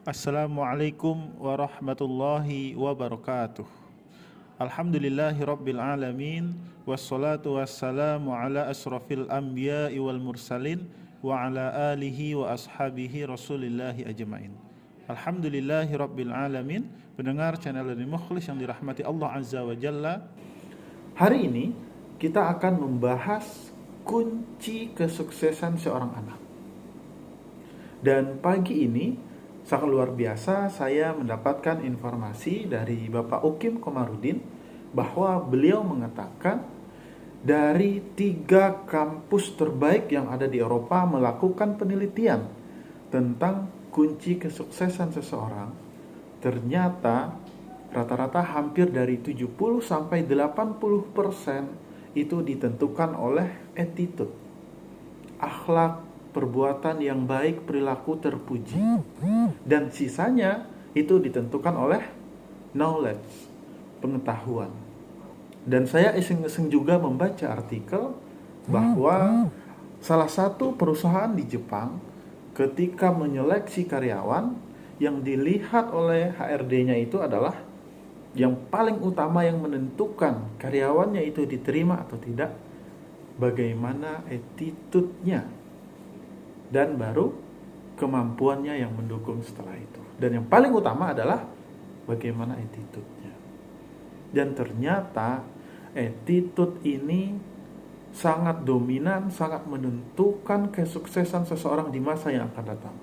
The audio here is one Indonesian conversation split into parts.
Assalamualaikum warahmatullahi wabarakatuh. Alhamdulillahi rabbil alamin. Wassalatu wassalamu ala asrafil anbiya'i wal mursalin wa ala alihi wa ashabihi rasulillahi ajma'in. Alhamdulillahi rabbil alamin. Pendengar channel Learning Mukhlis yang dirahmati Allah Azza wa Jalla, hari ini kita akan membahas kunci kesuksesan seorang anak. Dan pagi ini sangat luar biasa, saya mendapatkan informasi dari Bapak Ukim Komarudin bahwa beliau mengatakan dari 3 kampus terbaik yang ada di Eropa melakukan penelitian tentang kunci kesuksesan seseorang. Ternyata rata-rata hampir dari 70-80% itu ditentukan oleh attitude, akhlak, perbuatan yang baik, perilaku terpuji. Dan sisanya itu ditentukan oleh knowledge, pengetahuan. Dan saya iseng-iseng juga membaca artikel bahwa salah satu perusahaan di Jepang ketika menyeleksi karyawan, yang dilihat oleh HRD-nya itu adalah yang paling utama yang menentukan karyawannya itu diterima atau tidak, bagaimana attitude-nya, dan baru kemampuannya yang mendukung setelah itu. Dan yang paling utama adalah bagaimana attitude-nya. Dan ternyata attitude ini sangat dominan, sangat menentukan kesuksesan seseorang di masa yang akan datang.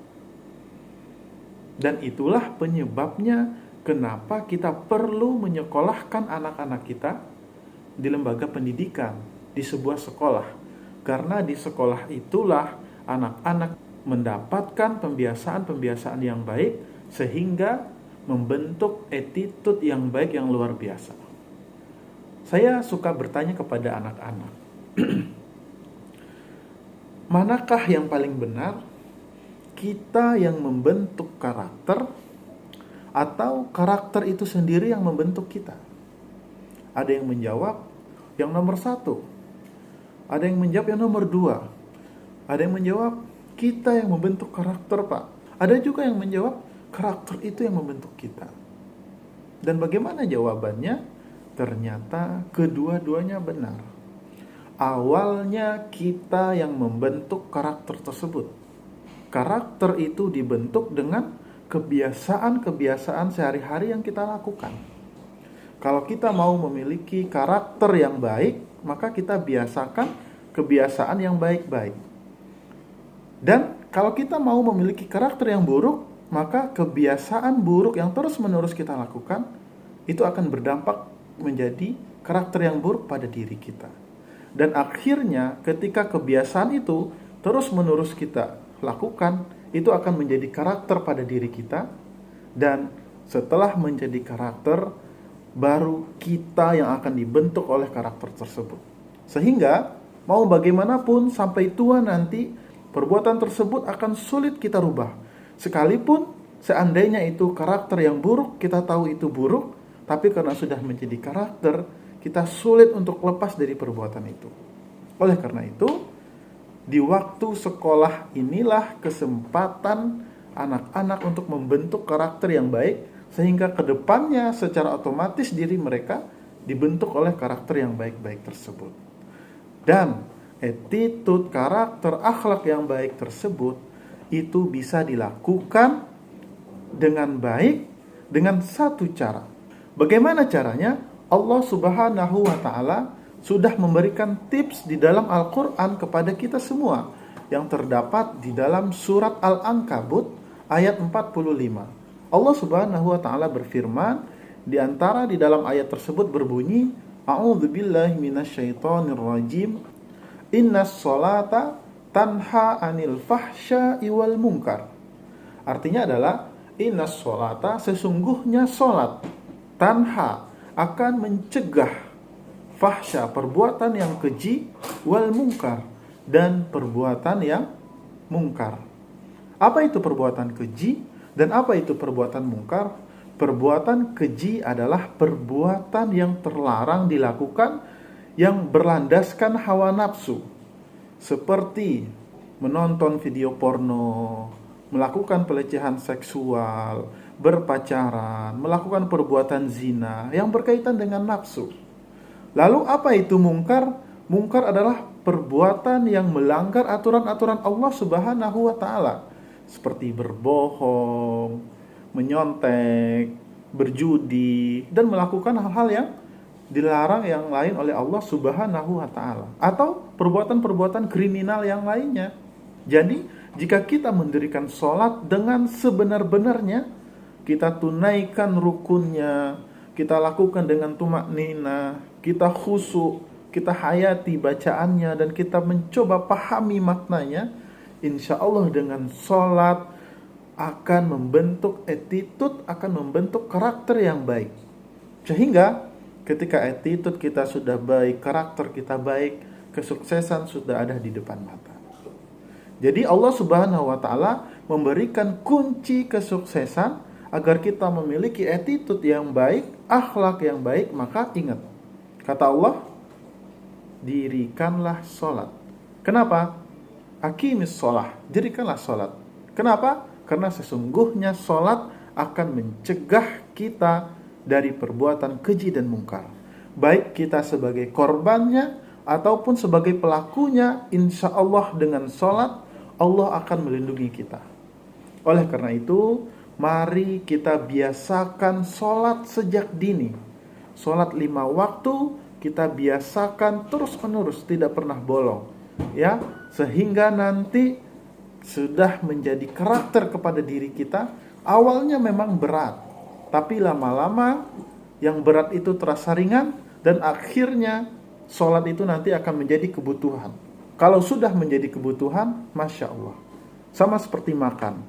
Dan itulah penyebabnya kenapa kita perlu menyekolahkan anak-anak kita di lembaga pendidikan, di sebuah sekolah. Karena di sekolah itulah anak-anak mendapatkan pembiasaan-pembiasaan yang baik sehingga membentuk attitude yang baik yang luar biasa. Saya suka bertanya kepada anak-anak, manakah yang paling benar? Kita yang membentuk karakter atau karakter itu sendiri yang membentuk kita? Ada yang menjawab yang nomor 1. Ada yang menjawab yang nomor 2. Ada yang menjawab kita yang membentuk karakter, Pak. Ada juga yang menjawab karakter itu yang membentuk kita. Dan bagaimana jawabannya? Ternyata kedua-duanya benar. Awalnya kita yang membentuk karakter tersebut. Karakter itu dibentuk dengan kebiasaan-kebiasaan sehari-hari yang kita lakukan. Kalau kita mau memiliki karakter yang baik, maka kita biasakan kebiasaan yang baik-baik. Dan kalau kita mau memiliki karakter yang buruk, maka kebiasaan buruk yang terus-menerus kita lakukan itu akan berdampak menjadi karakter yang buruk pada diri kita. Dan akhirnya ketika kebiasaan itu terus-menerus kita lakukan, itu akan menjadi karakter pada diri kita. Dan setelah menjadi karakter, baru kita yang akan dibentuk oleh karakter tersebut. Sehingga mau bagaimanapun sampai tua nanti, perbuatan tersebut akan sulit kita rubah. Sekalipun seandainya itu karakter yang buruk, kita tahu itu buruk, tapi karena sudah menjadi karakter, kita sulit untuk lepas dari perbuatan itu. Oleh karena itu, di waktu sekolah inilah kesempatan anak-anak untuk membentuk karakter yang baik, sehingga kedepannya secara otomatis diri mereka dibentuk oleh karakter yang baik-baik tersebut. Dan attitude, karakter, akhlak yang baik tersebut itu bisa dilakukan dengan baik dengan satu cara. Bagaimana caranya? Allah Subhanahu wa Ta'ala sudah memberikan tips di dalam Al-Quran kepada kita semua yang terdapat di dalam surat Al-Ankabut ayat 45. Allah Subhanahu wa Ta'ala berfirman, di antara di dalam ayat tersebut berbunyi, A'udzubillahi minasyaitonirrajim, Innas sholata tanha anil fahsya'i wal munkar. Artinya adalah, innas sholata, sesungguhnya sholat, tanha, akan mencegah fahsya, perbuatan yang keji, wal munkar, dan perbuatan yang mungkar. Apa itu perbuatan keji dan apa itu perbuatan mungkar? Perbuatan keji adalah perbuatan yang terlarang dilakukan, yang berlandaskan hawa nafsu, seperti menonton video porno, melakukan pelecehan seksual, berpacaran, melakukan perbuatan zina yang berkaitan dengan nafsu. Lalu apa itu mungkar? Mungkar adalah perbuatan yang melanggar aturan-aturan Allah Subhanahu wa taala, seperti berbohong, menyontek, berjudi, dan melakukan hal-hal yang dilarang yang lain oleh Allah Subhanahu wa taala, atau perbuatan-perbuatan kriminal yang lainnya. Jadi, jika kita mendirikan sholat dengan sebenar-benarnya, kita tunaikan rukunnya, kita lakukan dengan tumak nina, kita khusyuk, kita hayati bacaannya, dan kita mencoba pahami maknanya, insya Allah dengan sholat akan membentuk attitude, akan membentuk karakter yang baik. Sehingga ketika attitude kita sudah baik, karakter kita baik, kesuksesan sudah ada di depan mata. Jadi Allah Subhanahu wa taala memberikan kunci kesuksesan agar kita memiliki attitude yang baik, akhlak yang baik. Maka ingat, kata Allah, dirikanlah sholat. Kenapa? Aqimis sholah, dirikanlah sholat. Kenapa? Karena sesungguhnya sholat akan mencegah kita dari perbuatan keji dan mungkar. Baik kita sebagai korbannya ataupun sebagai pelakunya, insya Allah dengan sholat Allah akan melindungi kita. Oleh karena itu, mari kita biasakan sholat sejak dini. Sholat 5 waktu kita biasakan terus-menerus, tidak pernah bolong, ya, sehingga nanti sudah menjadi karakter kepada diri kita. Awalnya memang berat, tapi lama-lama yang berat itu terasa ringan, dan akhirnya sholat itu nanti akan menjadi kebutuhan. Kalau sudah menjadi kebutuhan, Masya Allah, sama seperti makan,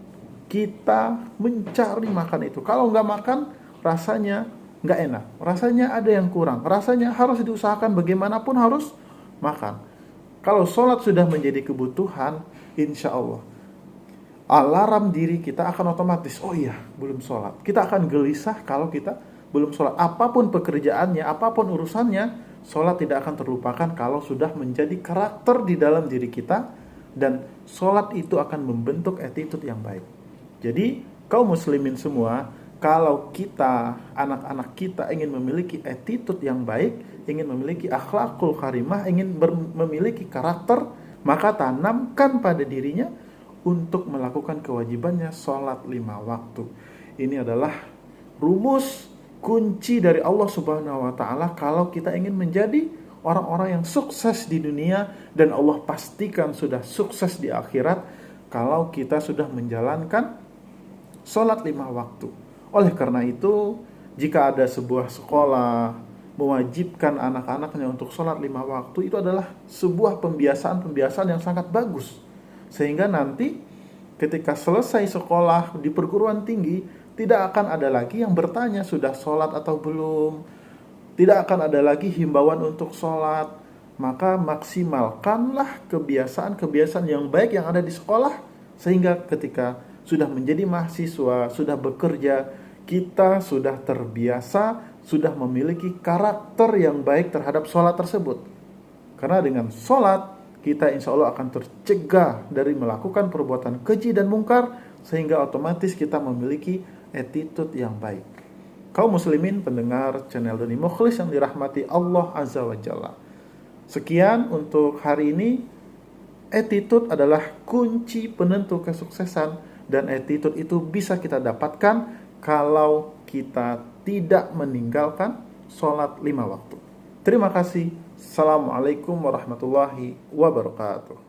kita mencari makan itu. Kalau nggak makan, rasanya nggak enak, rasanya ada yang kurang, rasanya harus diusahakan bagaimanapun harus makan. Kalau sholat sudah menjadi kebutuhan, insya Allah alarm diri kita akan otomatis, oh iya, belum sholat. Kita akan gelisah kalau kita belum sholat. Apapun pekerjaannya, apapun urusannya, sholat tidak akan terlupakan kalau sudah menjadi karakter di dalam diri kita. Dan sholat itu akan membentuk attitude yang baik. Jadi, kaum muslimin semua, kalau kita, anak-anak kita ingin memiliki attitude yang baik, ingin memiliki akhlakul karimah, ingin memiliki karakter, maka tanamkan pada dirinya untuk melakukan kewajibannya sholat 5 waktu. Ini adalah rumus kunci dari Allah Subhanahu wa taala kalau kita ingin menjadi orang-orang yang sukses di dunia, dan Allah pastikan sudah sukses di akhirat kalau kita sudah menjalankan sholat 5 waktu. Oleh karena itu, jika ada sebuah sekolah mewajibkan anak-anaknya untuk sholat 5 waktu, itu adalah sebuah pembiasaan yang sangat bagus. Sehingga nanti ketika selesai sekolah di perguruan tinggi, tidak akan ada lagi yang bertanya sudah sholat atau belum. Tidak akan ada lagi himbauan untuk sholat. Maka maksimalkanlah kebiasaan-kebiasaan yang baik yang ada di sekolah, sehingga ketika sudah menjadi mahasiswa, sudah bekerja, kita sudah terbiasa, sudah memiliki karakter yang baik terhadap sholat tersebut. Karena dengan sholat, kita insya Allah akan tercegah dari melakukan perbuatan keji dan mungkar, sehingga otomatis kita memiliki attitude yang baik. Kaum muslimin pendengar channel Doni Mukhlis yang dirahmati Allah Azza wa Jalla. Sekian untuk hari ini. Attitude adalah kunci penentu kesuksesan, dan attitude itu bisa kita dapatkan kalau kita tidak meninggalkan sholat 5 waktu. Terima kasih. Assalamualaikum warahmatullahi wabarakatuh.